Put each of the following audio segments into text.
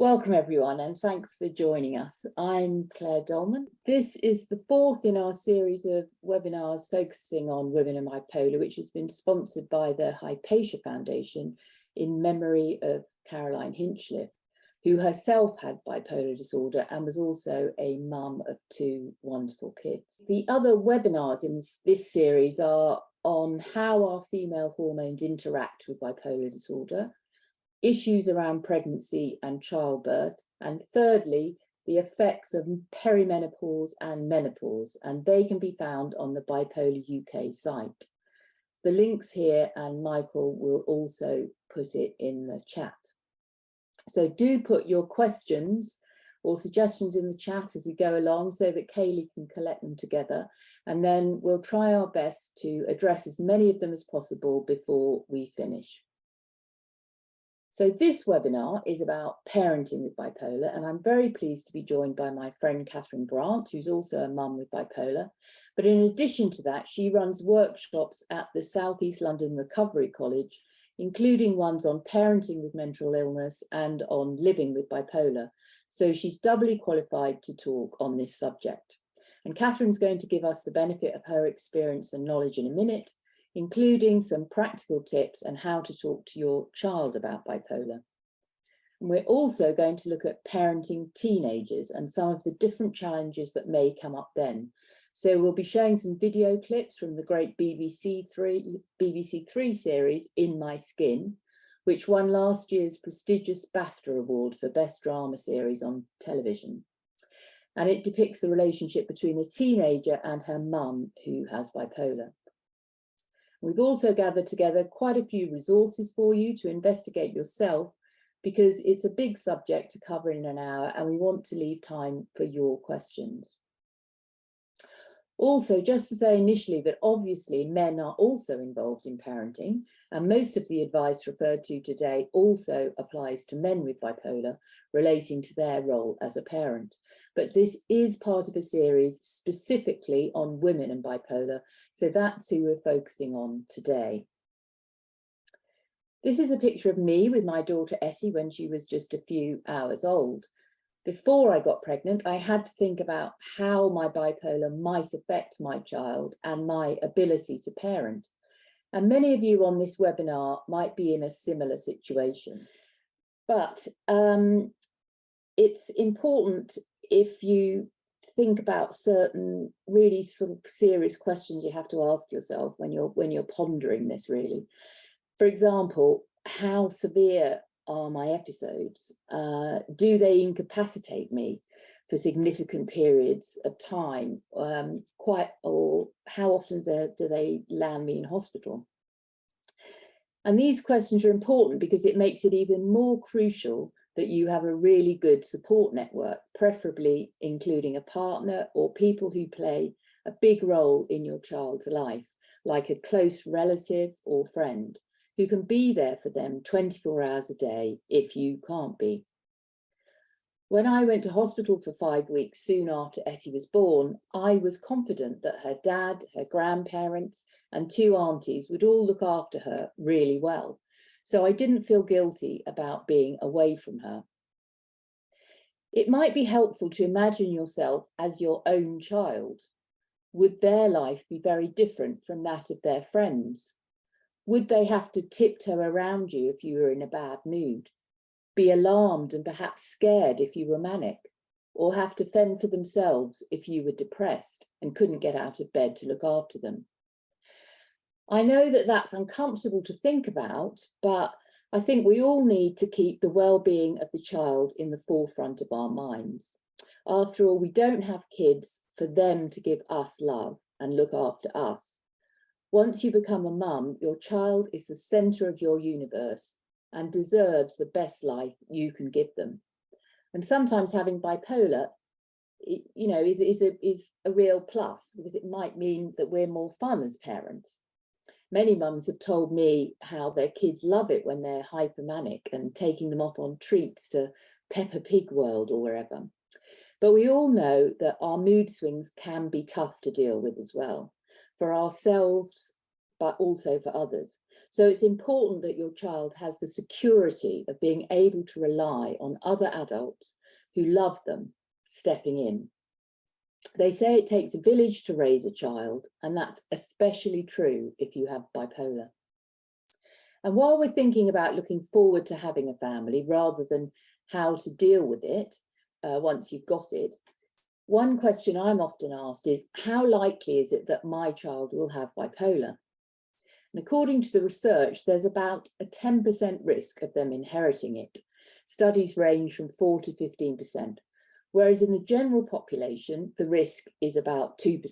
Welcome everyone, and thanks for joining us. I'm Clare Dolman. This is the fourth in our series of webinars focusing on women and bipolar, which has been sponsored by the Hypatia Foundation in memory of Caroline Hinchliffe, who herself had bipolar disorder and was also a mum of two wonderful kids. The other webinars in this series are on how our female hormones interact with bipolar disorder, issues around pregnancy and childbirth, and thirdly, the effects of perimenopause and menopause, and they can be found on the Bipolar UK site. The links here, and Michael will also put it in the chat. So do put your questions or suggestions in the chat as we go along so that Kaylee can collect them together, and then we'll try our best to address as many of them as possible before we finish. So this webinar is about parenting with bipolar, and I'm very pleased to be joined by my friend Kathryn Grant, who's also a mum with bipolar. But in addition to that, she runs workshops at the South East London Recovery College, including ones on parenting with mental illness and on living with bipolar. So she's doubly qualified to talk on this subject. And Kathryn's going to give us the benefit of her experience and knowledge in a minute, including some practical tips on how to talk to your child about bipolar. And we're also going to look at parenting teenagers and some of the different challenges that may come up then. So we'll be showing some video clips from the great BBC Three series, In My Skin, which won last year's prestigious BAFTA award for Best Drama Series on television. And it depicts the relationship between a teenager and her mum who has bipolar. We've also gathered together quite a few resources for you to investigate yourself, because it's a big subject to cover in an hour and we want to leave time for your questions. Also, just to say initially that obviously men are also involved in parenting, and most of the advice referred to today also applies to men with bipolar relating to their role as a parent. But this is part of a series specifically on women and bipolar, so that's who we're focusing on today. This is a picture of me with my daughter Essie when she was just a few hours old. Before I got pregnant, I had to think about how my bipolar might affect my child and my ability to parent. And many of you on this webinar might be in a similar situation. But it's important, if you think about certain really sort of serious questions you have to ask yourself when you're pondering this really. For example, how severe are my episodes? Do they incapacitate me for significant periods of time? Or how often do they land me in hospital? And these questions are important because it makes it even more crucial that you have a really good support network, preferably including a partner or people who play a big role in your child's life, like a close relative or friend, who can be there for them 24 hours a day if you can't be. When I went to hospital for 5 weeks soon after Etty was born, I was confident that her dad, her grandparents, and two aunties would all look after her really well. So I didn't feel guilty about being away from her. It might be helpful to imagine yourself as your own child. Would their life be very different from that of their friends? Would they have to tiptoe around you if you were in a bad mood, be alarmed and perhaps scared if you were manic, or have to fend for themselves if you were depressed and couldn't get out of bed to look after them? I know that that's uncomfortable to think about, but I think we all need to keep the well-being of the child in the forefront of our minds. After all, we don't have kids for them to give us love and look after us. Once you become a mum, your child is the centre of your universe and deserves the best life you can give them. And sometimes having bipolar, is a real plus, because it might mean that we're more fun as parents. Many mums have told me how their kids love it when they're hypermanic and taking them off on treats to Peppa Pig World or wherever. But we all know that our mood swings can be tough to deal with as well, for ourselves, but also for others. So it's important that your child has the security of being able to rely on other adults who love them stepping in. They say it takes a village to raise a child, and that's especially true if you have bipolar. And while we're thinking about looking forward to having a family rather than how to deal with it once you've got it, one question I'm often asked is, how likely is it that my child will have bipolar? And according to the research, there's about a 10% risk of them inheriting it. Studies range from 4 to 15%, whereas in the general population, the risk is about 2%.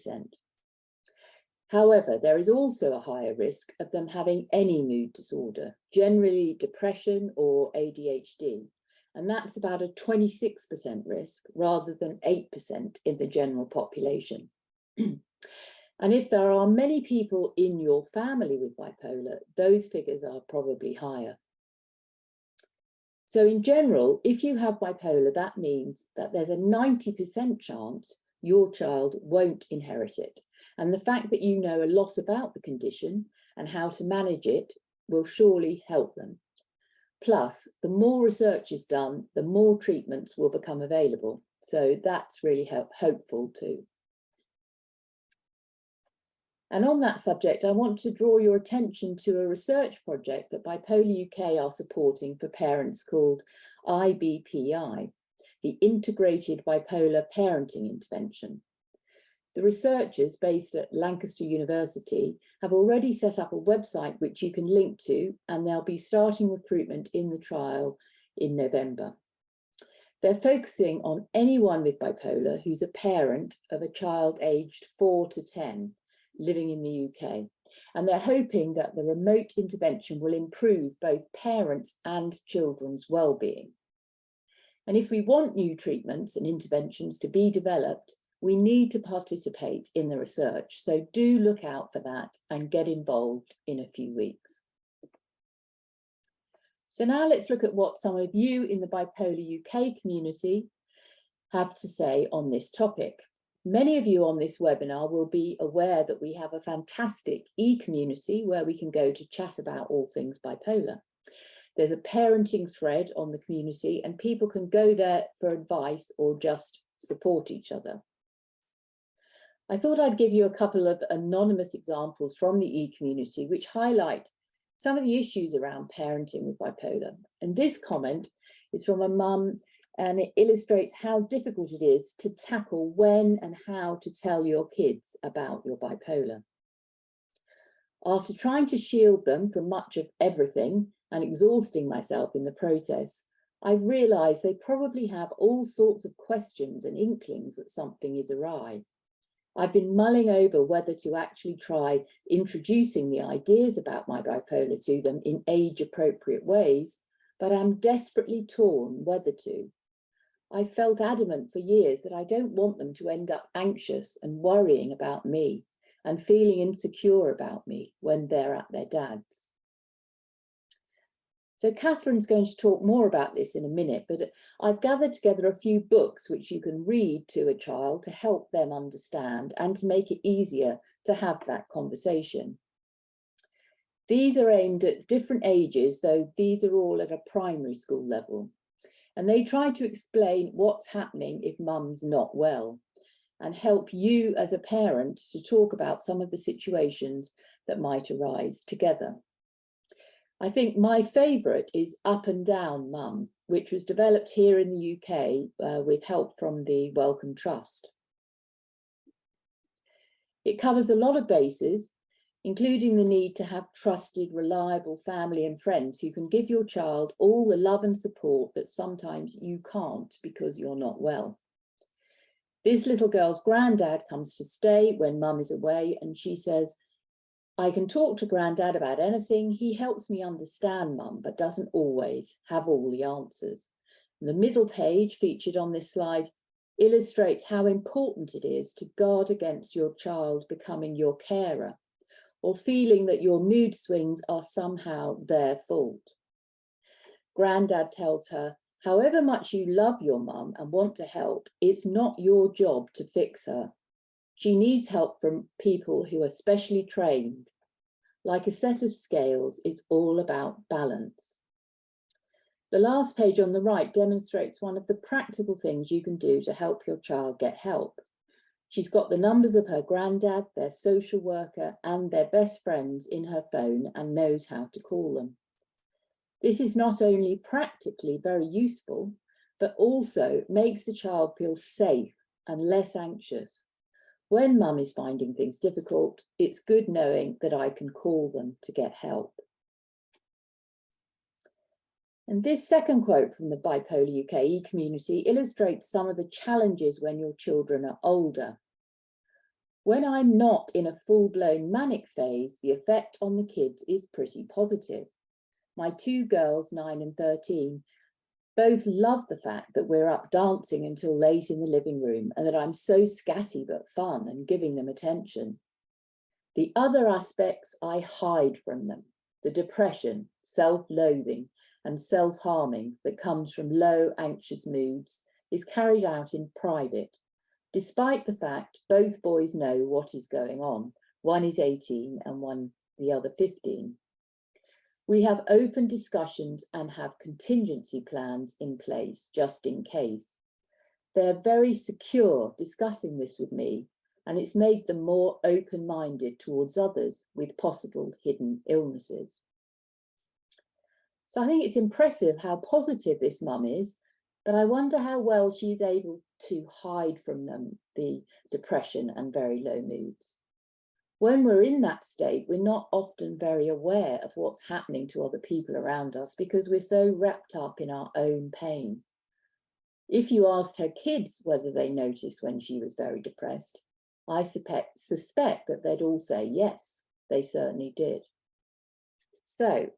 However, there is also a higher risk of them having any mood disorder, generally depression or ADHD, and that's about a 26% risk rather than 8% in the general population. And if there are many people in your family with bipolar, those figures are probably higher. So in general, if you have bipolar, that means that there's a 90% chance your child won't inherit it. And the fact that you know a lot about the condition and how to manage it will surely help them. Plus, the more research is done, the more treatments will become available. So that's really hopeful too. And on that subject, I want to draw your attention to a research project that Bipolar UK are supporting for parents called IBPI, the Integrated Bipolar Parenting Intervention. The researchers based at Lancaster University have already set up a website which you can link to, and they'll be starting recruitment in the trial in November. They're focusing on anyone with bipolar who's a parent of a child aged 4 to 10 living in the UK. And they're hoping that the remote intervention will improve both parents' and children's well-being. And if we want new treatments and interventions to be developed, we need to participate in the research. So do look out for that and get involved in a few weeks. So now let's look at what some of you in the Bipolar UK community have to say on this topic. Many of you on this webinar will be aware that we have a fantastic e-community where we can go to chat about all things bipolar. There's a parenting thread on the community and people can go there for advice or just support each other. I thought I'd give you a couple of anonymous examples from the e-community which highlight some of the issues around parenting with bipolar. And this comment is from a mum, and it illustrates how difficult it is to tackle when and how to tell your kids about your bipolar. After trying to shield them from much of everything and exhausting myself in the process, I realised they probably have all sorts of questions and inklings that something is awry. I've been mulling over whether to actually try introducing the ideas about my bipolar to them in age-appropriate ways, but I'm desperately torn whether to. I felt adamant for years that I don't want them to end up anxious and worrying about me and feeling insecure about me when they're at their dad's. So Kathryn's going to talk more about this in a minute, but I've gathered together a few books which you can read to a child to help them understand and to make it easier to have that conversation. These are aimed at different ages, though these are all at a primary school level. And they try to explain what's happening if mum's not well and help you as a parent to talk about some of the situations that might arise together. I think my favourite is Up and Down Mum, which was developed here in the UK with help from the Wellcome Trust. It covers a lot of bases, including the need to have trusted, reliable family and friends who can give your child all the love and support that sometimes you can't because you're not well. This little girl's granddad comes to stay when mum is away, and she says, I can talk to granddad about anything. He helps me understand mum, but doesn't always have all the answers. The middle page featured on this slide illustrates how important it is to guard against your child becoming your carer or feeling that your mood swings are somehow their fault. Granddad tells her, however much you love your mum and want to help, it's not your job to fix her. She needs help from people who are specially trained. Like a set of scales, it's all about balance. The last page on the right demonstrates one of the practical things you can do to help your child get help. She's got the numbers of her granddad, their social worker, and their best friends in her phone and knows how to call them. This is not only practically very useful, but also makes the child feel safe and less anxious. When mum is finding things difficult, it's good knowing that I can call them to get help. And this second quote from the Bipolar UK community illustrates some of the challenges when your children are older. When I'm not in a full-blown manic phase, the effect on the kids is pretty positive. My two girls, 9 and 13, both love the fact that we're up dancing until late in the living room and that I'm so scatty but fun and giving them attention. The other aspects I hide from them, the depression, self-loathing, and self-harming that comes from low anxious moods is carried out in private, despite the fact both boys know what is going on. One is 18 and the other 15. We have open discussions and have contingency plans in place just in case. They're very secure discussing this with me, and it's made them more open-minded towards others with possible hidden illnesses. So I think it's impressive how positive this mum is, but I wonder how well she's able to hide from them the depression and very low moods. When we're in that state, we're not often very aware of what's happening to other people around us because we're so wrapped up in our own pain. If you asked her kids whether they noticed when she was very depressed, I suspect that they'd all say yes, they certainly did. So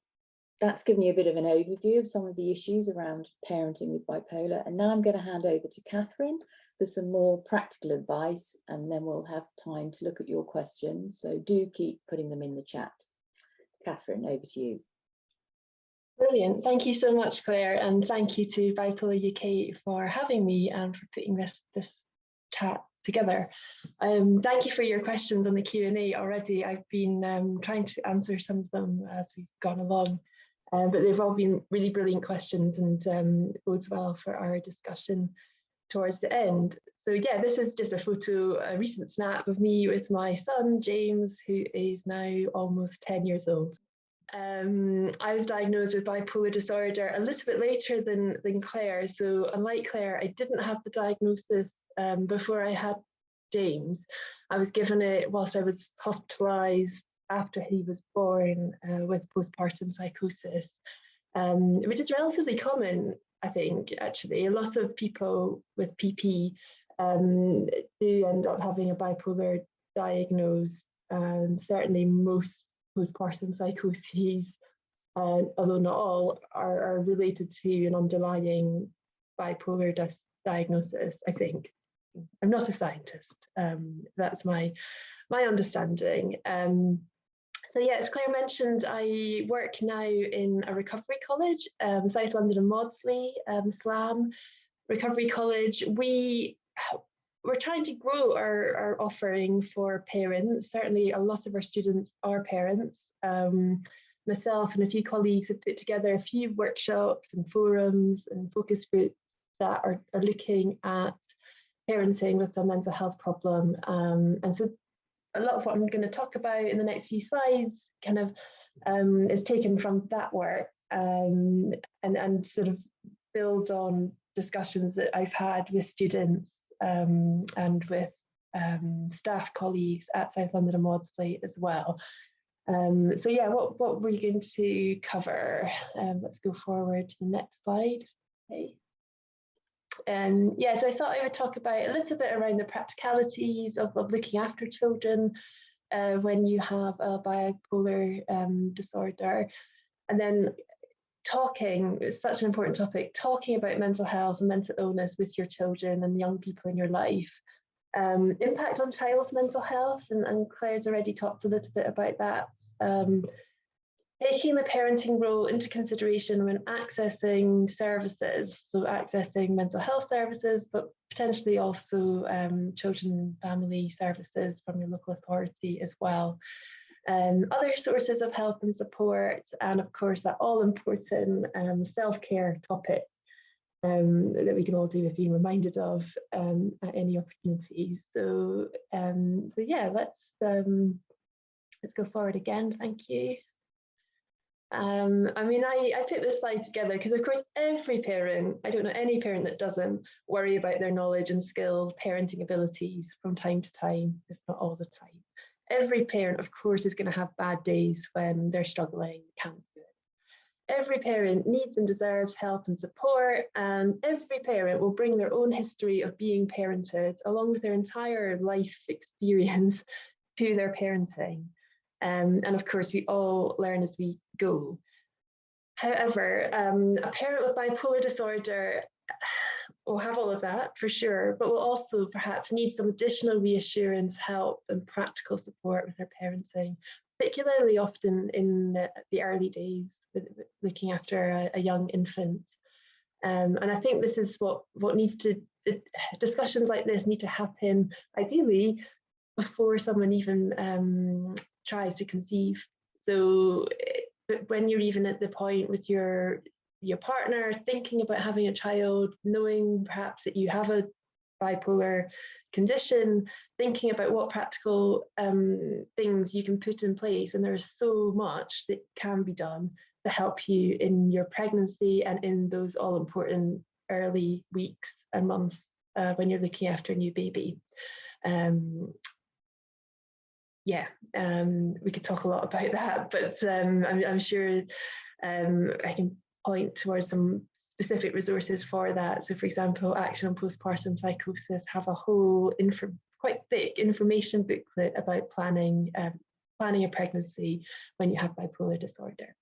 that's given you a bit of an overview of some of the issues around parenting with bipolar. And now I'm going to hand over to Kathryn for some more practical advice, and then we'll have time to look at your questions. So do keep putting them in the chat. Kathryn, over to you. Brilliant. Thank you so much, Claire. And thank you to Bipolar UK for having me and for putting this chat together. Thank you for your questions on the Q&A already. I've been trying to answer some of them as we've gone along. But they've all been really brilliant questions and bodes well for our discussion towards the end. So yeah, this is just a recent snap of me with my son, James, who is now almost 10 years old. I was diagnosed with bipolar disorder a little bit later than Claire. So unlike Claire, I didn't have the diagnosis before I had James. I was given it whilst I was hospitalised after he was born with postpartum psychosis, which is relatively common, I think, actually. A lot of people with PP do end up having a bipolar diagnosis, and certainly most postpartum psychoses, although not all, are related to an underlying bipolar diagnosis, I think. I'm not a scientist, that's my understanding. So yeah, as Claire mentioned, I work now in a recovery college, South London and Maudsley, SLAM Recovery College. We're trying to grow our offering for parents. Certainly a lot of our students are parents. Myself and a few colleagues have put together a few workshops and forums and focus groups that are looking at parenting with a mental health problem. And so a lot of what I'm going to talk about in the next few slides kind of is taken from that work and sort of builds on discussions that I've had with students and with staff colleagues at South London and Maudsley as well. So yeah, what we're going to cover. Let's go forward to the next slide. Okay. Yeah, so I thought I would talk about a little bit around the practicalities of looking after children when you have a bipolar disorder, and then it's such an important topic, talking about mental health and mental illness with your children and young people in your life. Impact on child's mental health, and Claire's already talked a little bit about that. Taking the parenting role into consideration when accessing services, so accessing mental health services, but potentially also children and family services from your local authority as well. other sources of help and support, and of course that all important self-care topic that we can all do with being reminded of at any opportunity. So, yeah, let's go forward again. Thank you. I mean, I put this slide together because, of course, every parent, I don't know any parent that doesn't worry about their knowledge and skills, parenting abilities from time to time, if not all the time. Every parent, of course, is going to have bad days when they're struggling, can't do it. Every parent needs and deserves help and support, and every parent will bring their own history of being parented, along with their entire life experience, to their parenting. And of course, we all learn as we go. However, a parent with bipolar disorder will have all of that for sure, but will also perhaps need some additional reassurance, help, and practical support with their parenting, particularly often in the early days, looking after a young infant. And I think this is what needs to, discussions like this need to happen, ideally, before someone even tries to conceive. So when you're even at the point with your partner thinking about having a child, knowing perhaps that you have a bipolar condition, thinking about what practical things you can put in place, and there's so much that can be done to help you in your pregnancy and in those all important early weeks and months when you're looking after a new baby. We could talk a lot about that, but I'm sure I can point towards some specific resources for that. So, for example, Action on Postpartum Psychosis have a whole quite thick information booklet about planning a pregnancy when you have bipolar disorder.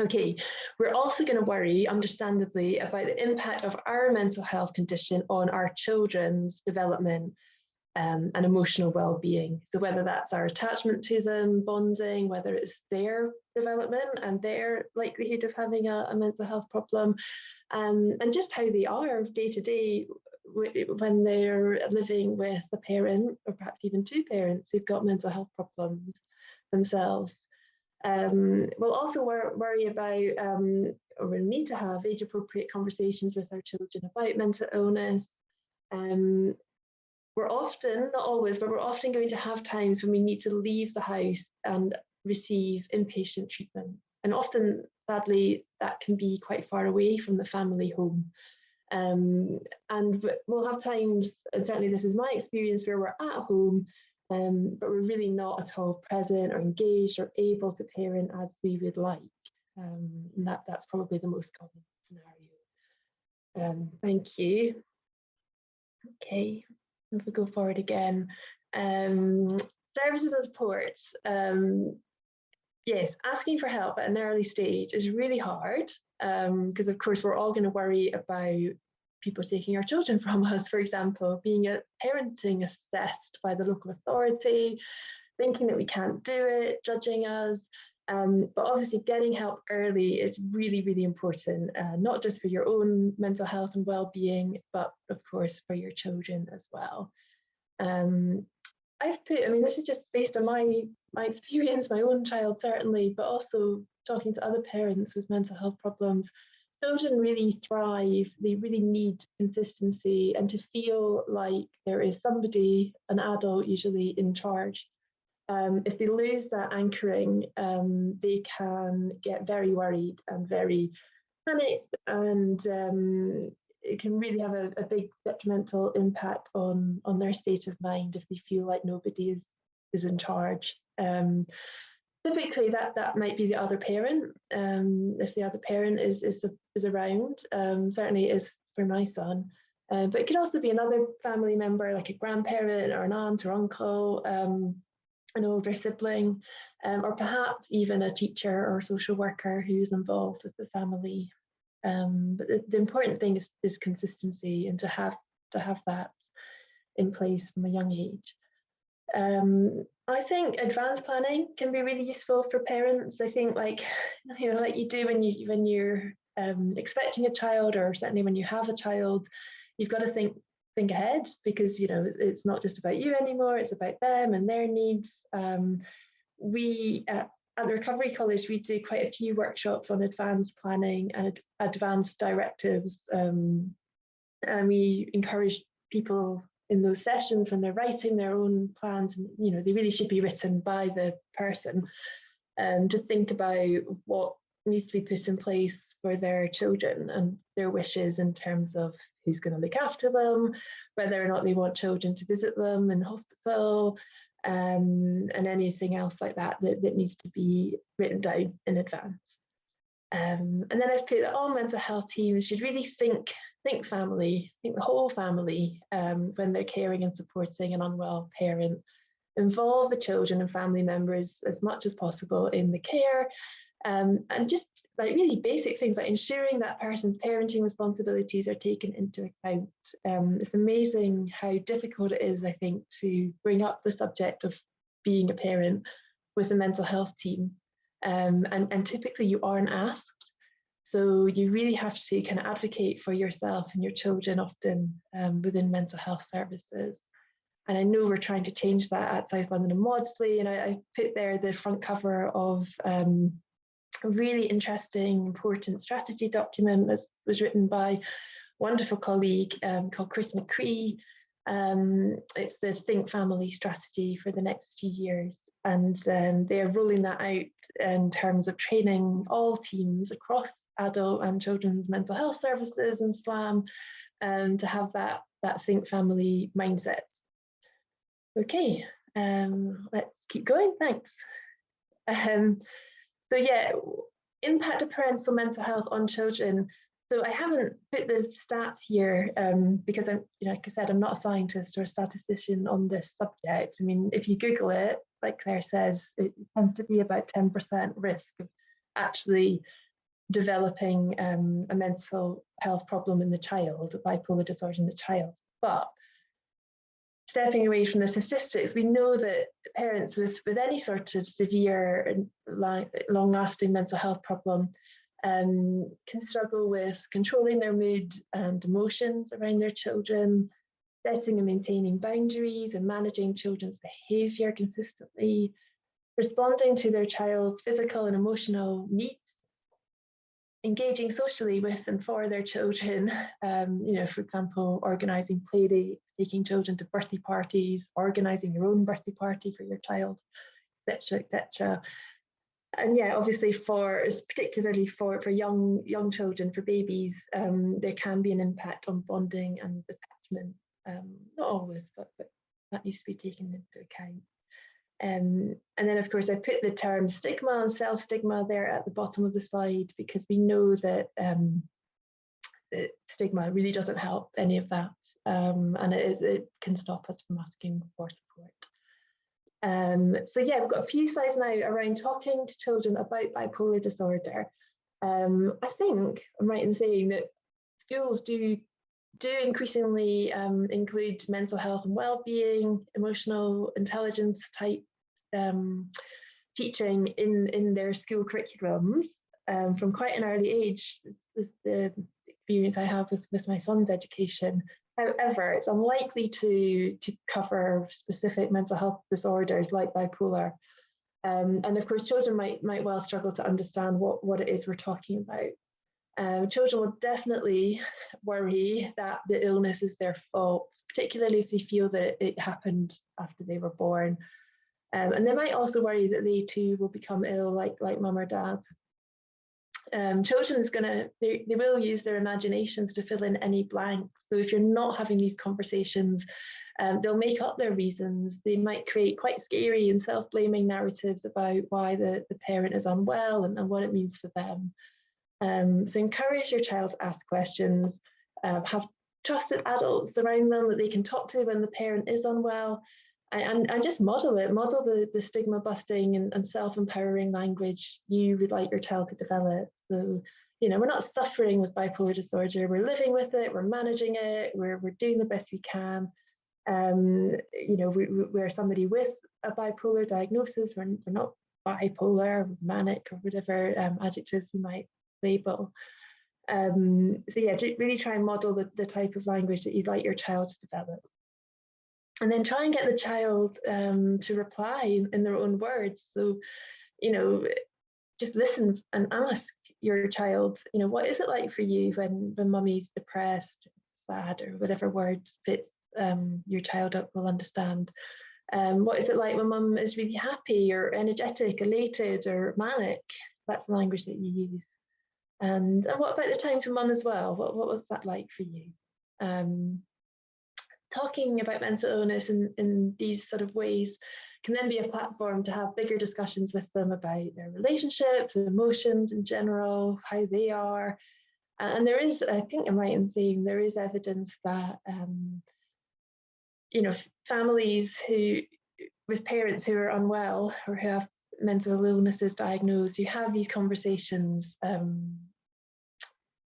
Okay, we're also going to worry, understandably, about the impact of our mental health condition on our children's development and emotional well-being. So whether that's our attachment to them, bonding, whether it's their development and their likelihood of having a mental health problem, and just how they are day to day when they're living with a parent, or perhaps even two parents who've got mental health problems themselves. We'll also worry about, or we'll need to have age-appropriate conversations with our children about mental illness. We're often, not always, but we're often going to have times when we need to leave the house and receive inpatient treatment. And often, sadly, that can be quite far away from the family home. And we'll have times, and certainly this is my experience, where we're at home, but we're really not at all present or engaged or able to parent as we would like. And that's probably the most common scenario. Thank you. Okay. If we go forward again, services and supports. Yes, asking for help at an early stage is really hard because, of course, we're all going to worry about people taking our children from us, for example, being parenting assessed by the local authority, thinking that we can't do it, judging us. But obviously getting help early is really, really important, not just for your own mental health and well-being, but of course for your children as well. This is just based on my experience, my own child certainly, but also talking to other parents with mental health problems. Children really thrive, they really need consistency and to feel like there is somebody, an adult usually, in charge. If they lose that anchoring, they can get very worried and very panicked, and it can really have a big detrimental impact on their state of mind if they feel like nobody is in charge. Typically, that might be the other parent, if the other parent is around. Certainly it is for my son. But it could also be another family member, like a grandparent or an aunt or uncle, an older sibling, or perhaps even a teacher or social worker who's involved with the family. But the important thing is consistency, and to have that in place from a young age. I think advanced planning can be really useful for parents. I think like you do when you're expecting a child, or certainly when you have a child, you've got to think ahead, because it's not just about you anymore, it's about them and their needs. we at the Recovery College, we do quite a few workshops on advanced planning and advanced directives, and we encourage people in those sessions when they're writing their own plans, and they really should be written by the person, to think about what needs to be put in place for their children and their wishes in terms of who's going to look after them, whether or not they want children to visit them in hospital, and anything else like that that needs to be written down in advance. And then I've put that all mental health teams should really think family, think the whole family, when they're caring and supporting an unwell parent. Involve the children and family members as much as possible in the care, and just like really basic things like ensuring that person's parenting responsibilities are taken into account. It's amazing how difficult it is, I think, to bring up the subject of being a parent with a mental health team, and typically you aren't asked. So you really have to kind of advocate for yourself and your children often, within mental health services. And I know we're trying to change that at South London and Maudsley, and I put there the front cover of a really interesting, important strategy document that was written by a wonderful colleague called Chris McCree. It's the Think Family strategy for the next few years, and they're rolling that out in terms of training all teams across adult and children's mental health services in SLAM, to have that Think Family mindset. Okay, let's keep going, thanks. So yeah, impact of parental mental health on children. So I haven't put the stats here, because I'm, like I said, I'm not a scientist or a statistician on this subject. I mean, if you Google it, like Claire says, it tends to be about 10% risk of actually developing a mental health problem in the child, a bipolar disorder in the child. But stepping away from the statistics, we know that parents with any sort of severe and long-lasting mental health problem can struggle with controlling their mood and emotions around their children, setting and maintaining boundaries and managing children's behaviour consistently, responding to their child's physical and emotional needs, engaging socially with and for their children, for example, organising play dates, taking children to birthday parties, organising your own birthday party for your child, etc., etc. And yeah, obviously particularly for young children, for babies, there can be an impact on bonding and attachment. Not always, but that needs to be taken into account. And then, of course, I put the term stigma and self-stigma there at the bottom of the slide, because we know that stigma really doesn't help any of that, and it can stop us from asking for support. So yeah, we've got a few slides now around talking to children about bipolar disorder. I think I'm right in saying that schools do increasingly include mental health and well-being, emotional intelligence type teaching in their school curriculums from quite an early age. This is the experience I have with my son's education. However, it's unlikely to cover specific mental health disorders like bipolar. And of course, children might well struggle to understand what it is we're talking about. Children will definitely worry that the illness is their fault, particularly if they feel that it happened after they were born. And they might also worry that they too will become ill like mum or dad. Children's they will use their imaginations to fill in any blanks. So if you're not having these conversations, they'll make up their reasons. They might create quite scary and self-blaming narratives about why the parent is unwell and what it means for them. So encourage your child to ask questions, have trusted adults around them that they can talk to when the parent is unwell, and just model the stigma busting and self-empowering language you would like your child to develop. So, we're not suffering with bipolar disorder, we're living with it, we're managing it, we're doing the best we can. We're somebody with a bipolar diagnosis, we're not bipolar, manic, or whatever adjectives we might label. So yeah, really try and model the type of language that you'd like your child to develop. And then try and get the child to reply in their own words. So, you know, just listen and ask your child, you know, what is it like for you when mummy's depressed, sad, or whatever word fits your child up will understand. What is it like when mum is really happy or energetic, elated, or manic? That's the language that you use. And what about the time for mum as well? What was that like for you? Talking about mental illness in these sort of ways can then be a platform to have bigger discussions with them about their relationships, emotions in general, how they are. And there is, I think I'm right in saying, there is evidence that, you know, families who, with parents who are unwell or who have mental illnesses diagnosed, you have these conversations,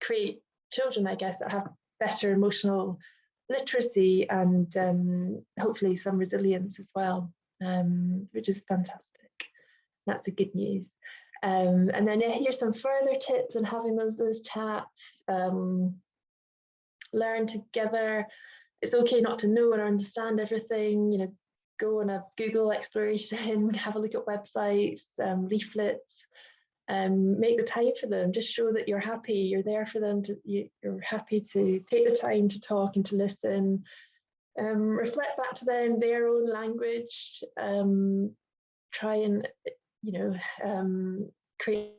create children, I guess, that have better emotional literacy and hopefully some resilience as well, which is fantastic. That's the good news. And then here's some further tips on having those chats. Learn together. It's okay not to know or understand everything. You know, go on a Google exploration, have a look at websites, leaflets. Make the time for them. Just show that you're happy. You're there for them. You're happy to take the time to talk and to listen. Reflect back to them their own language. Try and, you know, create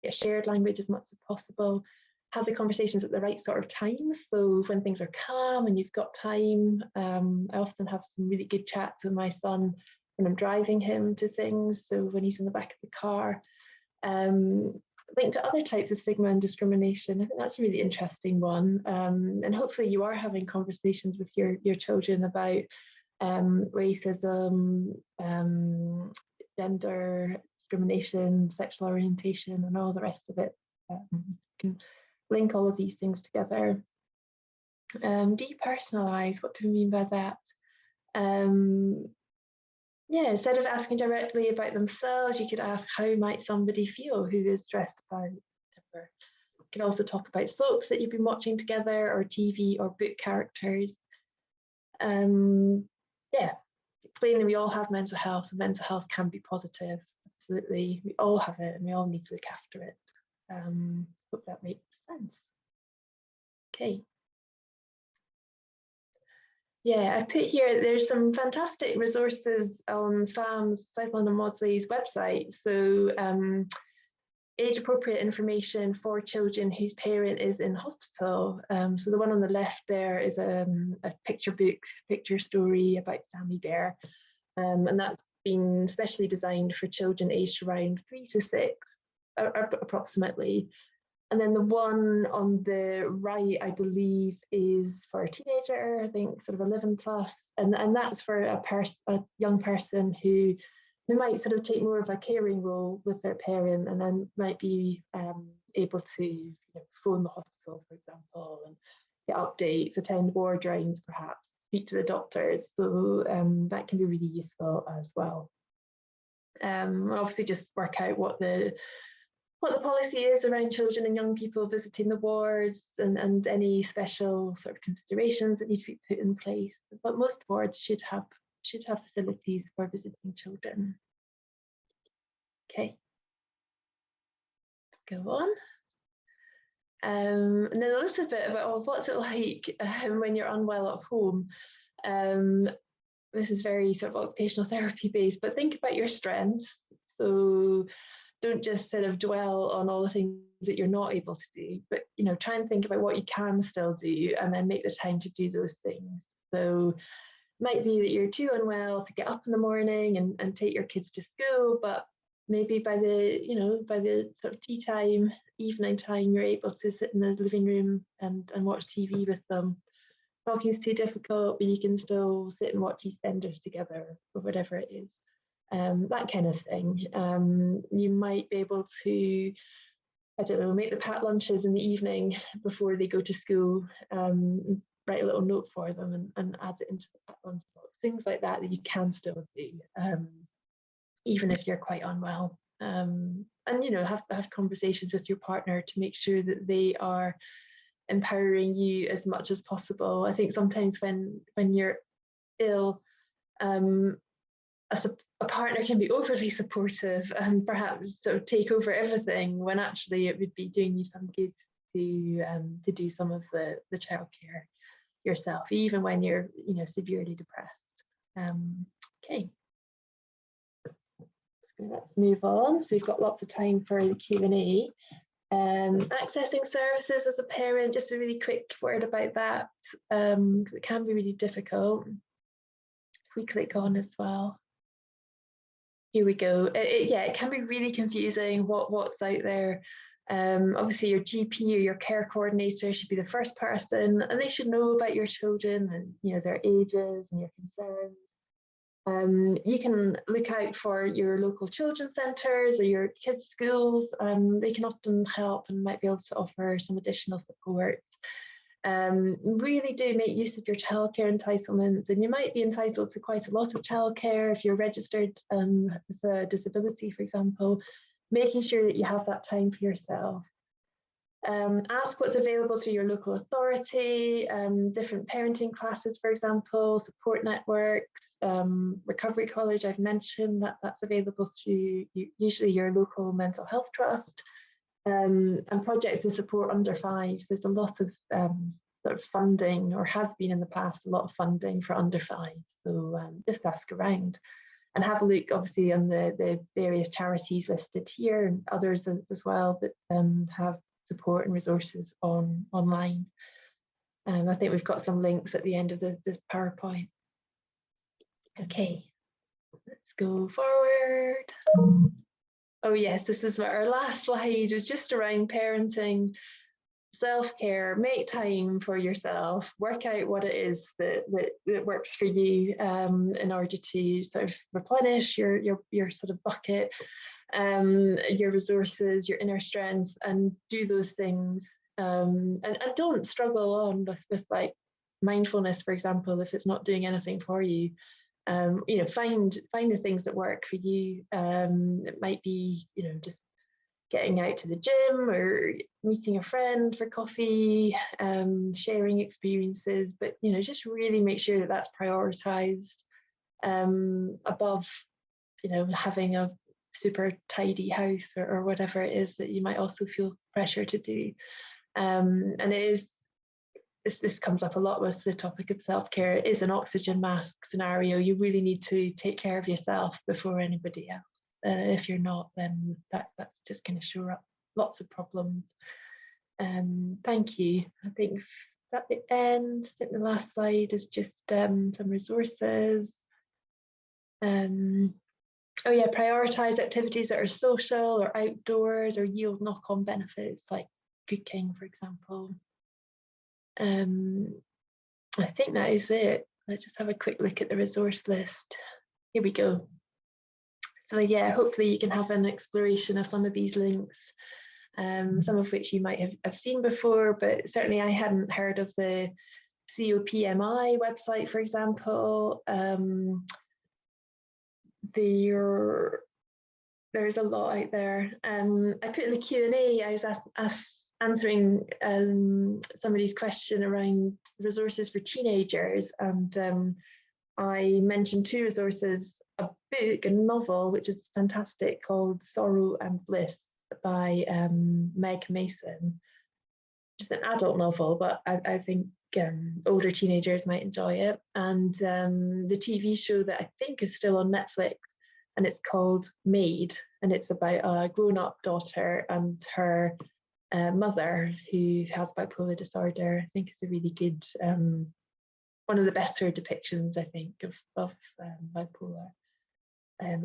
a shared language as much as possible. Have the conversations at the right sort of times. So when things are calm and you've got time, I often have some really good chats with my son when I'm driving him to things. So when he's in the back of the car. Linked to other types of stigma and discrimination. I think that's a really interesting one. And hopefully you are having conversations with your children about racism, gender discrimination, sexual orientation, and all the rest of it. You can link all of these things together. Depersonalize, what do we mean by that? Yeah, instead of asking directly about themselves, you could ask, how might somebody feel who is stressed about whatever. You could also talk about soaps that you've been watching together, or TV or book characters. Yeah, explain that we all have mental health, and mental health can be positive. Absolutely, we all have it and we all need to look after it. Hope that makes sense. Okay. Yeah, I've put here, there's some fantastic resources on SLAM's, South London Maudsley's website. So age-appropriate information for children whose parent is in hospital. So the one on the left there is a picture book, picture story about Sammy Bear. And that's been specially designed for children aged around 3 to 6, approximately. And then the one on the right, I believe, is for a teenager, I think sort of 11 plus. And that's for a young person who might sort of take more of a caring role with their parent, and then might be able to phone the hospital, for example, and get updates, attend ward rounds, perhaps, speak to the doctors. So that can be really useful as well. Obviously just work out what the policy is around children and young people visiting the wards, and any special sort of considerations that need to be put in place. But most wards should have facilities for visiting children. Okay, let's go on. And then a little bit about what's it like when you're unwell at home. This is very sort of occupational therapy based, but think about your strengths. So don't just sort of dwell on all the things that you're not able to do, but try and think about what you can still do, and then make the time to do those things. So it might be that you're too unwell to get up in the morning and take your kids to school, but maybe by the sort of tea time, evening time, you're able to sit in the living room and watch TV with them. Talking is too difficult, but you can still sit and watch EastEnders together, or whatever it is. That kind of thing. You might be able to, I don't know, make the packed lunches in the evening before they go to school, write a little note for them and add it into the packed lunch box. Things like that you can still do, even if you're quite unwell. And have conversations with your partner to make sure that they are empowering you as much as possible. I think sometimes when you're ill, a partner can be overly supportive and perhaps sort of take over everything, when actually it would be doing you some good to do some of the childcare yourself, even when you're severely depressed. Okay, so let's move on. So we've got lots of time for the Q&A. Accessing services as a parent, just a really quick word about that, because it can be really difficult. If we click on as well. Here we go. Yeah, it can be really confusing what's out there. Obviously, your GP or your care coordinator should be the first person, and they should know about your children and their ages and your concerns. You can look out for your local children's centres or your kids' schools. They can often help and might be able to offer some additional support. Really do make use of your childcare entitlements, and you might be entitled to quite a lot of childcare if you're registered with a disability, for example, making sure that you have that time for yourself. Ask what's available through your local authority, different parenting classes, for example, support networks, recovery college, I've mentioned that's available through usually your local mental health trust. And projects to support under 5s. There's a lot of sort of funding, or has been in the past, a lot of funding for under 5. So just ask around and have a look, obviously, on the various charities listed here and others as well that have support and resources online. And I think we've got some links at the end of this PowerPoint. Okay, let's go forward. Oh yes, this is our last slide, is just around parenting, self-care. Make time for yourself, work out what it is that works for you in order to sort of replenish your sort of bucket, your resources, your inner strength, and do those things. And don't struggle on with like mindfulness, for example, if it's not doing anything for you. Find the things that work for you. It might be, just getting out to the gym or meeting a friend for coffee, sharing experiences, but just really make sure that that's prioritized above, having a super tidy house or whatever it is that you might also feel pressure to do. And this comes up a lot with the topic of self-care. It is an oxygen mask scenario. You really need to take care of yourself before anybody else. If you're not, then that's just going to show up lots of problems. Thank you. I think at the end, I think the last slide is just some resources. Oh yeah, prioritise activities that are social or outdoors or yield knock-on benefits, like cooking, for example. I think that is it. Let's just have a quick look at the resource list. Here we go. So yeah, hopefully you can have an exploration of some of these links, some of which you might have seen before, but certainly I hadn't heard of the COPMI website, for example. There's a lot out there. I put in the Q&A, I was answering somebody's question around resources for teenagers, and I mentioned 2 resources: a book, a novel, which is fantastic, called Sorrow and Bliss by Meg Mason. Just an adult novel, but I think older teenagers might enjoy it. And the TV show that I think is still on Netflix, and it's called Maid, and it's about a grown-up daughter and her mother who has bipolar disorder. I think it's a really good, one of the better depictions, I think, of bipolar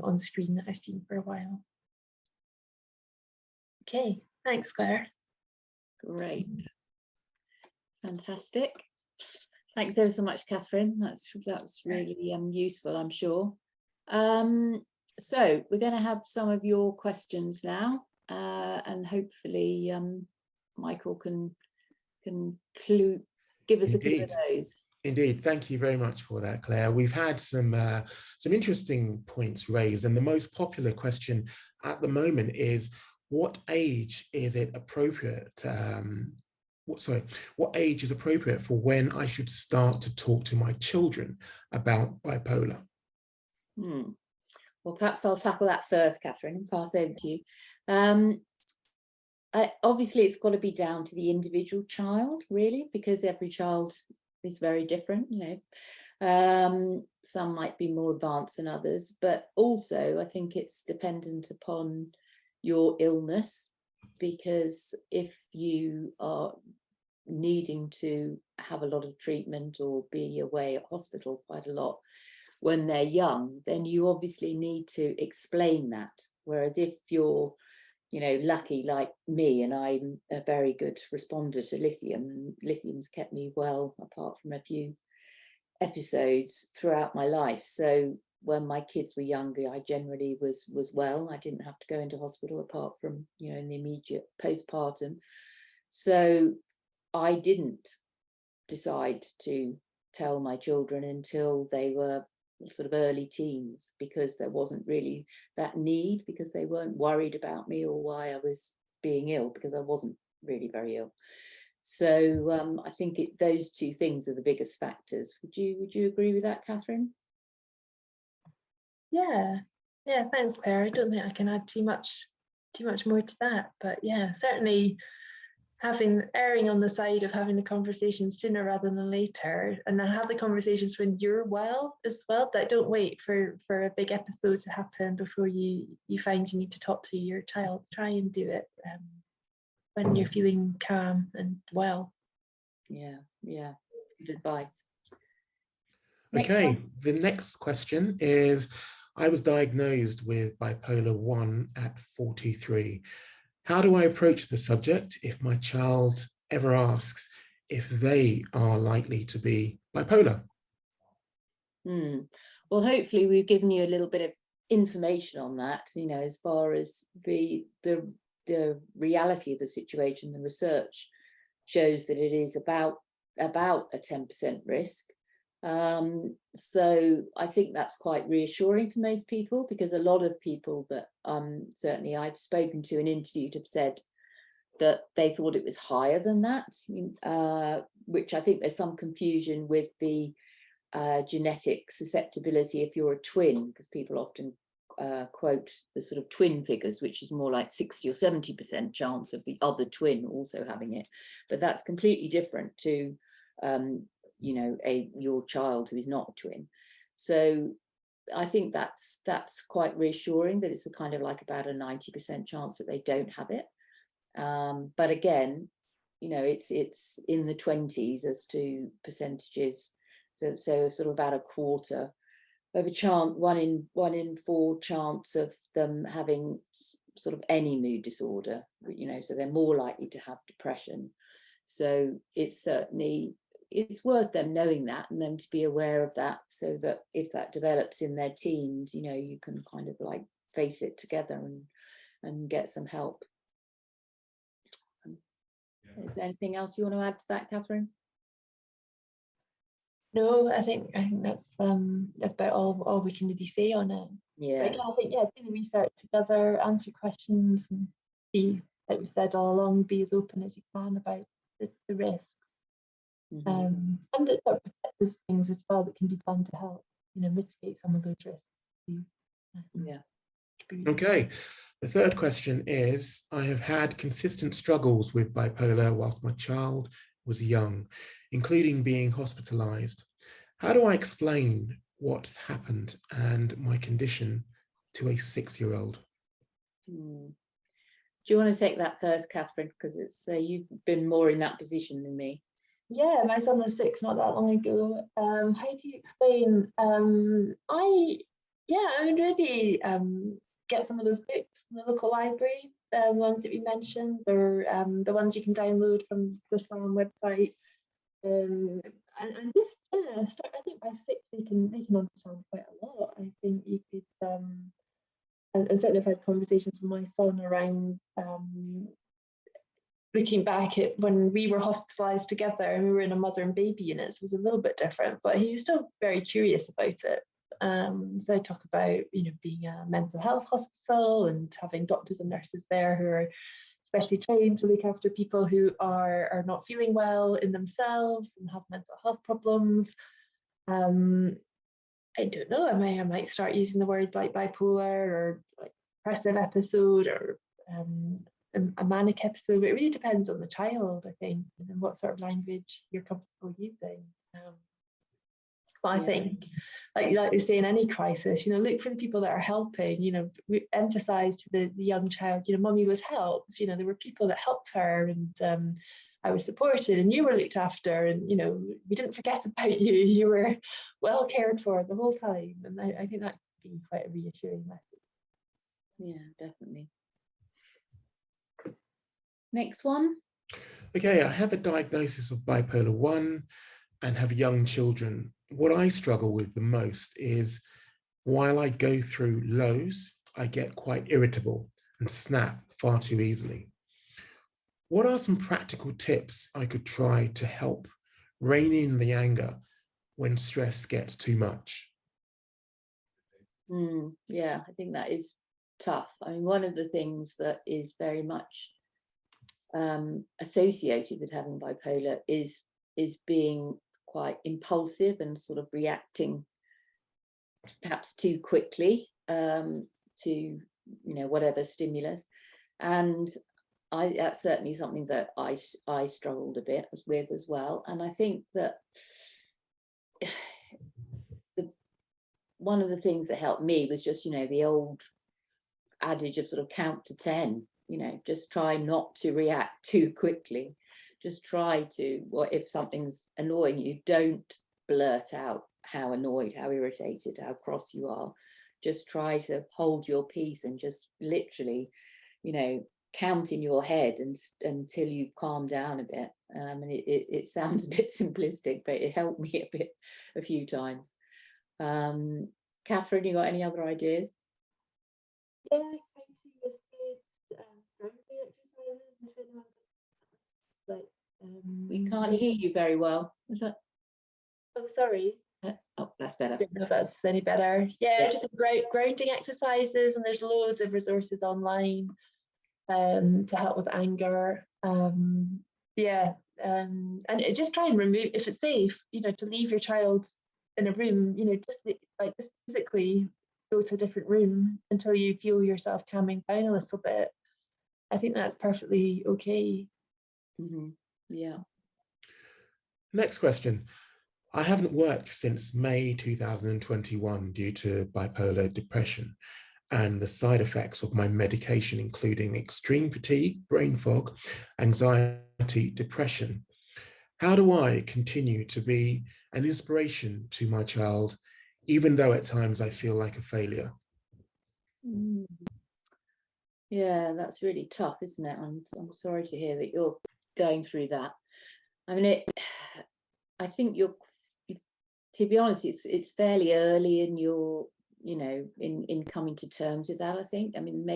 on screen that I've seen for a while. Okay, thanks, Claire. Great. Fantastic. Thanks ever so much, Kathryn. That's really useful, I'm sure. So we're going to have some of your questions now, and hopefully Michael can give us a few of those. Indeed, thank you very much for that, Claire. We've had some interesting points raised, and the most popular question at the moment is, what age is it appropriate what age is appropriate for when I should start to talk to my children about bipolar? Well, perhaps I'll tackle that first, Kathryn, and pass over to you. Obviously, it's got to be down to the individual child, really, because every child is very different, some might be more advanced than others, but also I think it's dependent upon your illness, because if you are needing to have a lot of treatment or be away at hospital quite a lot when they're young, then you obviously need to explain that. Whereas if you're, lucky like me, and I'm a very good responder to lithium, and lithium's kept me well, apart from a few episodes throughout my life. So when my kids were younger, I generally was well. I didn't have to go into hospital apart from, in the immediate postpartum. So I didn't decide to tell my children until they were sort of early teens, because there wasn't really that need, because they weren't worried about me or why I was being ill, because I wasn't really very ill. So I think those two things are the biggest factors. Would you agree with that, Kathryn? Yeah, thanks, Claire. I don't think I can add too much more to that, but yeah, certainly erring on the side of having the conversations sooner rather than later, and then have the conversations when you're well as well. That don't wait for a big episode to happen before you find you need to talk to your child. Try and do it when you're feeling calm and well. Yeah, good advice. Okay, the next question is, I was diagnosed with bipolar 1 at 43. How do I approach the subject if my child ever asks if they are likely to be bipolar? Well, hopefully we've given you a little bit of information on that, as far as the reality of the situation. The research shows that it is about a 10% risk. So I think that's quite reassuring for most people, because a lot of people that certainly I've spoken to and interviewed have said that they thought it was higher than that, which I think there's some confusion with the genetic susceptibility if you're a twin, because people often quote the sort of twin figures, which is more like 60 or 70% chance of the other twin also having it. But that's completely different to your child who is not a twin. So I think that's quite reassuring, that it's a kind of like about a 90% chance that they don't have it. But again, it's in the 20s as to percentages. So sort of about a quarter of a chance, one in 4 chance of them having sort of any mood disorder, so they're more likely to have depression. So it's worth them knowing that, and them to be aware of that, so that if that develops in their teens, you can kind of like face it together and get some help. Is there anything else you want to add to that, Kathryn? No, I think that's about all we can really say on it. Yeah. But again, I think do the research together, answer questions, and be, like we said all along, be as open as you can about the risks. And it sort of protects things as well that can be done to help, mitigate some of those risks. Yeah. Okay. The third question is, I have had consistent struggles with bipolar whilst my child was young, including being hospitalized. How do I explain what's happened and my condition to a 6-year-old? Do you want to take that first, Kathryn? Because it's you've been more in that position than me. Yeah, my son was 6 not that long ago. How do you explain? I would really get some of those books from the local library, the ones that we mentioned. They're the ones you can download from the SAM website. And just start. I think by 6 they can understand quite a lot. I think you could and certainly I've had conversations with my son around looking back at when we were hospitalised together and we were in a mother and baby unit. It was a little bit different, but he was still very curious about it. So I talk about being a mental health hospital and having doctors and nurses there who are specially trained to look after people who are not feeling well in themselves and have mental health problems. I don't know, I might start using the words like bipolar or like depressive episode or a manic episode. But it really depends on the child, I think, and what sort of language you're comfortable using. But I think, like we say in any crisis, look for the people that are helping. We emphasize to the young child, mummy was helped. There were people that helped her, and I was supported, and you were looked after, and we didn't forget about you. You were well cared for the whole time, and I think that could be quite a reassuring message. Yeah, definitely. Next one. Okay, I have a diagnosis of bipolar 1 and have young children. What I struggle with the most is while I go through lows, I get quite irritable and snap far too easily. What are some practical tips I could try to help rein in the anger when stress gets too much? Yeah, I think that is tough. I mean, one of the things that is very much associated with having bipolar is being quite impulsive and sort of reacting perhaps too quickly to whatever stimulus, and that's certainly something that I struggled a bit with as well. And I think that one of the things that helped me was just the old adage of sort of count to 10. Just try not to react too quickly. Just try to, or if something's annoying you, don't blurt out how annoyed, how irritated, how cross you are. Just try to hold your peace and just literally, count in your head until you calm down a bit. And it sounds a bit simplistic, but it helped me a few times. Kathryn, you got any other ideas? Yeah, we can't hear you very well. Is that? Oh, sorry. Oh, that's better. I don't know if that's any better. Yeah, just grounding exercises, and there's loads of resources online to help with anger. And just try and remove, if it's safe, to leave your child in a room, just physically go to a different room until you feel yourself calming down a little bit. I think that's perfectly okay. Yeah. Next question. I haven't worked since May 2021 due to bipolar depression and the side effects of my medication, including extreme fatigue, brain fog, anxiety, depression. How do I continue to be an inspiration to my child, even though at times I feel like a failure? Yeah, that's really tough, isn't it? I'm sorry to hear that you're going through that. I mean, I think to be honest, it's fairly early in your, in coming to terms with that, I think. I mean,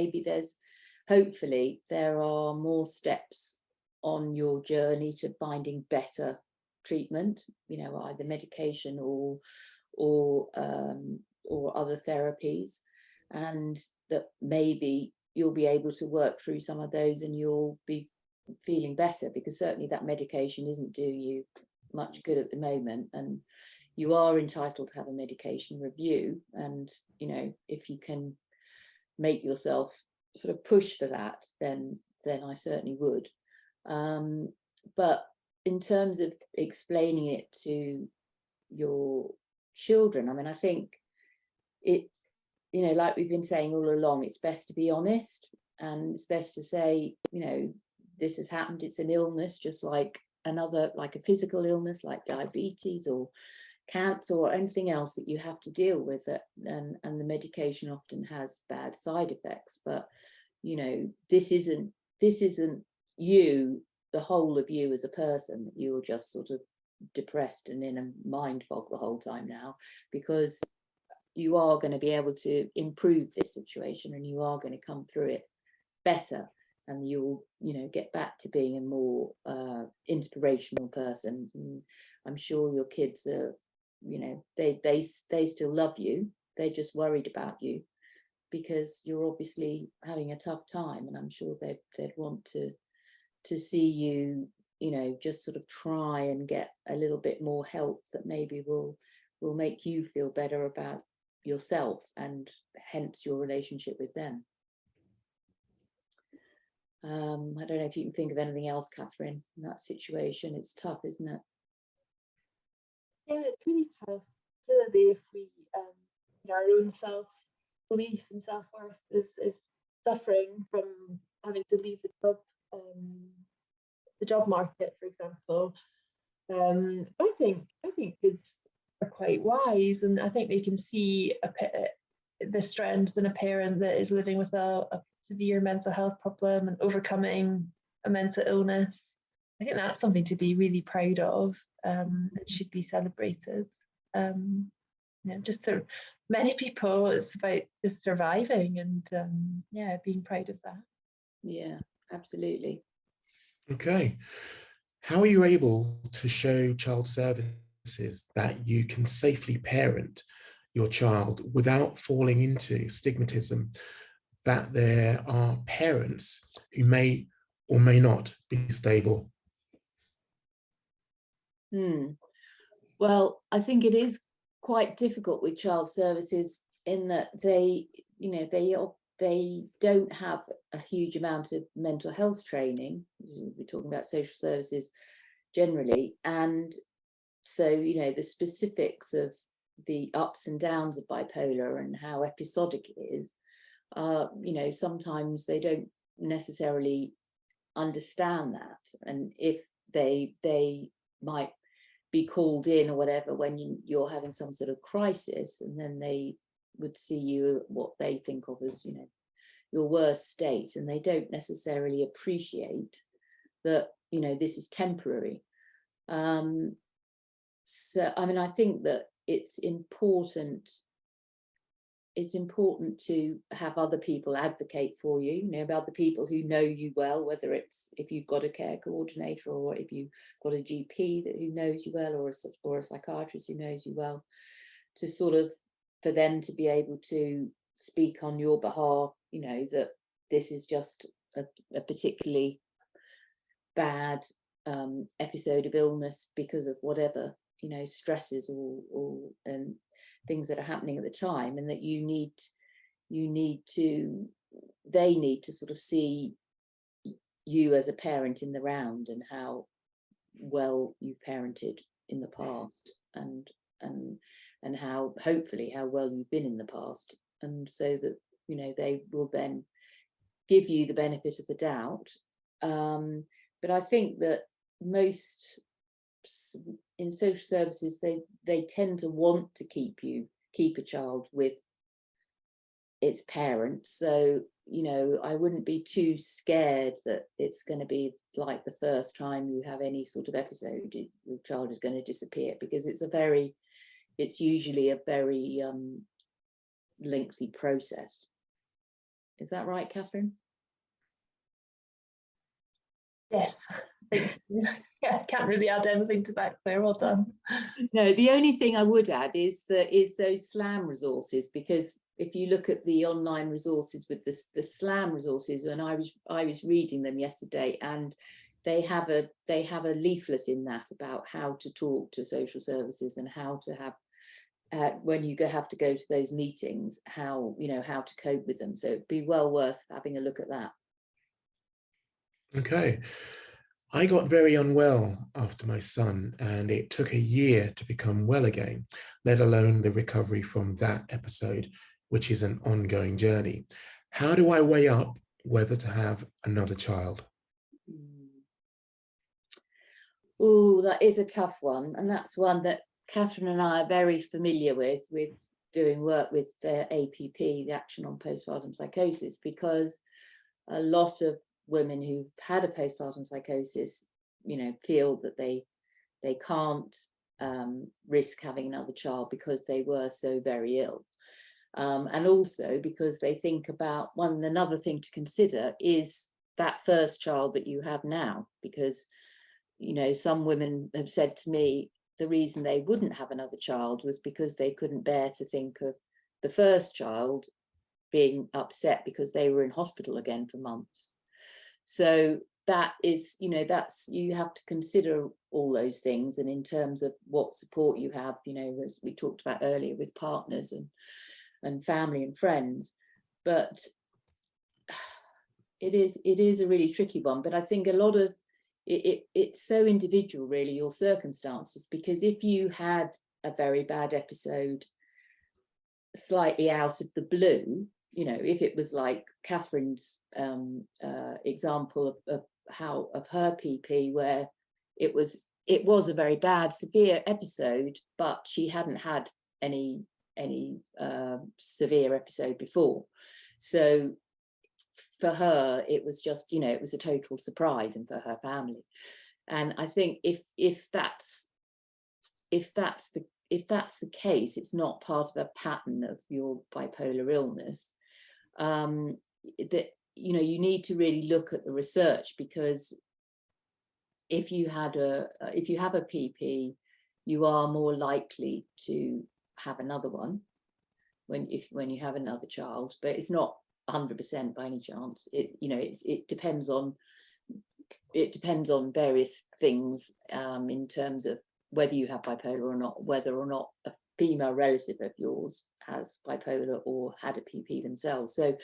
hopefully there are more steps on your journey to finding better treatment, either medication or other therapies, and that maybe you'll be able to work through some of those and you'll be feeling better, because certainly that medication isn't doing you much good at the moment, and you are entitled to have a medication review. And if you can make yourself sort of push for that, then I certainly would. But in terms of explaining it to your children, I mean, I think it, like we've been saying all along, it's best to be honest, and it's best to say, this has happened, it's an illness, just like another, like a physical illness like diabetes or cancer or anything else that you have to deal with it, and the medication often has bad side effects. But this isn't you, the whole of you as a person. You're just sort of depressed and in a mind fog the whole time now, because you are going to be able to improve this situation and you are going to come through it better, and you'll get back to being a more inspirational person. And I'm sure your kids are, they still love you, they're just worried about you, because you're obviously having a tough time, and I'm sure they'd want to see you, you know, just sort of try and get a little bit more help that maybe will make you feel better about yourself and hence your relationship with them. I don't know if you can think of anything else, Kathryn, in that situation. It's tough, isn't it? Yeah, it's really tough, particularly if we, our own self-belief and self-worth is suffering from having to leave the job market, for example. I think kids are quite wise, and I think they can see the strength in a parent that is living with a severe mental health problem and overcoming a mental illness. I think that's something to be really proud of. It should be celebrated. Just so many people, it's about just surviving and being proud of that. Yeah, absolutely. Okay. How are you able to show child services that you can safely parent your child without falling into stigmatism that there are parents who may or may not be stable? Well, I think it is quite difficult with child services in that they don't have a huge amount of mental health training. We're talking about social services generally, and so the specifics of the ups and downs of bipolar and how episodic it is, sometimes they don't necessarily understand that, and if they might be called in or whatever when you're having some sort of crisis, and then they would see you what they think of as your worst state, and they don't necessarily appreciate that this is temporary. So I mean, I think that it's important to have other people advocate for you, about the people who know you well, whether it's if you've got a care coordinator or if you've got a GP who knows you well, or a psychiatrist who knows you well, to sort of for them to be able to speak on your behalf, that this is just a particularly bad episode of illness because of whatever stresses or things that are happening at the time, and that they need to sort of see you as a parent in the round and how well you've parented in the past, and how hopefully how well you've been in the past, and so that they will then give you the benefit of the doubt. But I think that most in social services they tend to want to keep a child with its parents, so I wouldn't be too scared that it's going to be like the first time you have any sort of episode your child is going to disappear, because it's usually a very lengthy process. Is that right, Kathryn? Yes, thank you. I can't really add anything to that, Claire. Well done. No, the only thing I would add is those SLAM resources, because if you look at the online resources with the SLAM resources, and I was reading them yesterday, and they have a leaflet in that about how to talk to social services and how to have when you have to go to those meetings, how to cope with them. So it'd be well worth having a look at that. Okay. I got very unwell after my son, and it took a year to become well again, let alone the recovery from that episode, which is an ongoing journey. How do I weigh up whether to have another child? Oh, that is a tough one, and that's one that Kathryn and I are very familiar with doing work with the APP, the Action on Postpartum Psychosis, because a lot of women who've had a postpartum psychosis, feel that they can't risk having another child because they were so very ill, and also because they think about another thing to consider is that first child that you have now, because some women have said to me the reason they wouldn't have another child was because they couldn't bear to think of the first child being upset because they were in hospital again for months. So that is, you know, that's, you have to consider all those things, and in terms of what support you have, you know, as we talked about earlier, with partners and family and friends. But it is a really tricky one. But I think a lot of it's so individual, really, your circumstances, because if you had a very bad episode slightly out of the blue, you know, if it was like Kathryn's example of her PP, where it was a very bad, severe episode, but she hadn't had any severe episode before. So for her, it was just, you know, it was a total surprise, and for her family. And I think if that's the case, it's not part of a pattern of your bipolar illness, that, you know, you need to really look at the research, because if you have a PP, you are more likely to have another one when you have another child, but it's not 100% by any chance. It depends on various things, in terms of whether you have bipolar or not, whether or not a female relative of yours has bipolar or had a PP themselves. So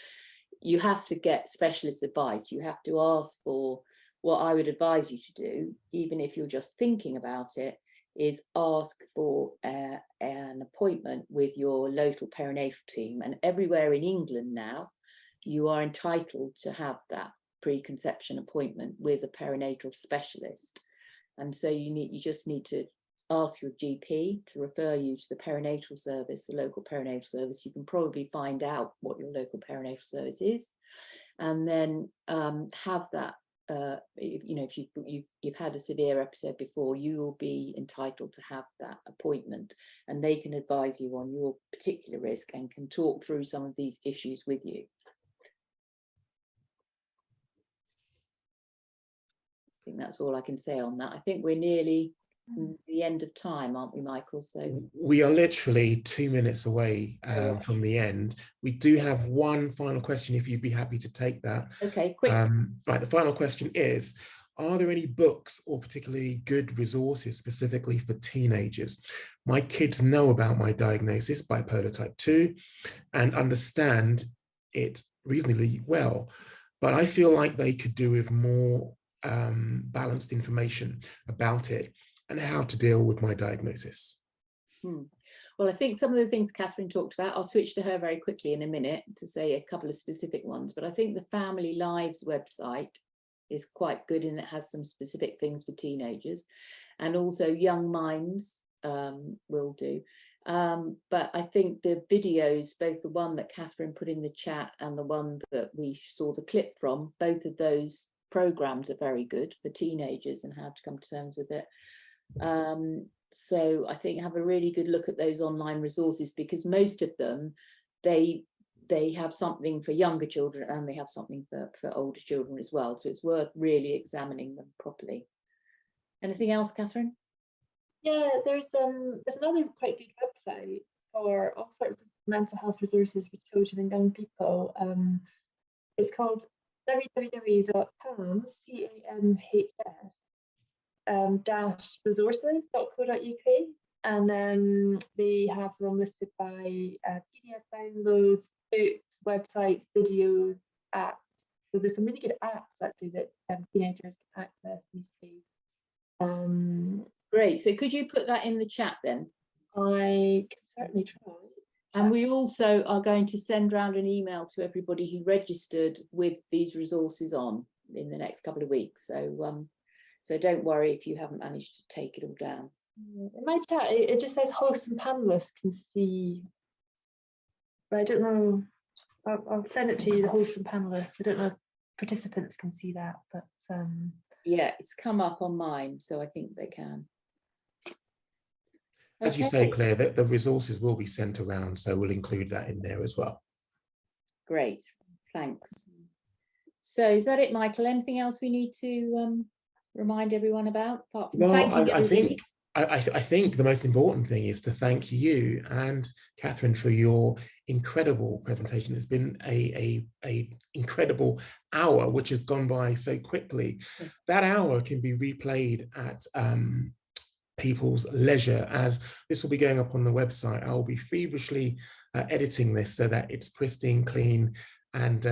you have to get specialist advice. You have to ask for, what I would advise you to do, even if you're just thinking about it, is ask for an appointment with your local perinatal team. And everywhere in England now, you are entitled to have that preconception appointment with a perinatal specialist. And so you just need to ask your GP to refer you to the perinatal service, the local perinatal service. You can probably find out what your local perinatal service is, and then have that. If you've had a severe episode before, you will be entitled to have that appointment, and they can advise you on your particular risk and can talk through some of these issues with you. I think that's all I can say on that. I think we're nearly the end of time, aren't we, Michael? So we are literally 2 minutes away from the end. We do have one final question, if you'd be happy to take that. Okay, quick. Right, the final question is, are there any books or particularly good resources specifically for teenagers? My kids know about my diagnosis, bipolar type 2, and understand it reasonably well, but I feel like they could do with more balanced information about it and how to deal with my diagnosis. Well, I think some of the things Kathryn talked about, I'll switch to her very quickly in a minute to say a couple of specific ones, but I think the Family Lives website is quite good, and it has some specific things for teenagers, and also Young Minds will do. But I think the videos, both the one that Kathryn put in the chat and the one that we saw the clip from, both of those programs are very good for teenagers and how to come to terms with it. So I think have a really good look at those online resources, because most of them, they have something for younger children and they have something for older children as well. So it's worth really examining them properly. Anything else, Kathryn? Yeah, there's another quite good website for all sorts of mental health resources for children and young people. It's called www.camhs-resources.co.uk, and then they have them listed by PDF downloads, books, websites, videos, apps. So there's some really good apps actually that teenagers can access these days. Great. So could you put that in the chat then? I can certainly try. And we also are going to send around an email to everybody who registered with these resources on in the next couple of weeks. So so don't worry if you haven't managed to take it all down. In my chat, it just says hosts and panelists can see, but I don't know. I'll send it to you, the hosts and panelists. I don't know if participants can see that, but yeah, it's come up on mine, so I think they can. As you say, Claire, that the resources will be sent around, so we'll include that in there as well. Great, thanks. So is that it, Michael? Anything else we need to remind everyone about? Apart from Well, thanking I think I think the most important thing is to thank you and Kathryn for your incredible presentation. It's been a incredible hour, which has gone by so quickly. That hour can be replayed at people's leisure, as this will be going up on the website. I will be feverishly editing this so that it's pristine, clean, and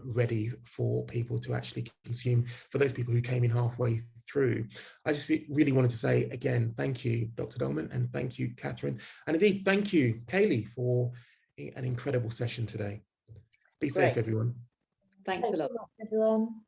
ready for people to actually consume, for those people who came in halfway through. I just really wanted to say again, thank you, Dr. Dolman, and thank you, Kathryn. And indeed, thank you, Kaylee, for an incredible session today. Be safe, everyone. Thanks a lot, everyone.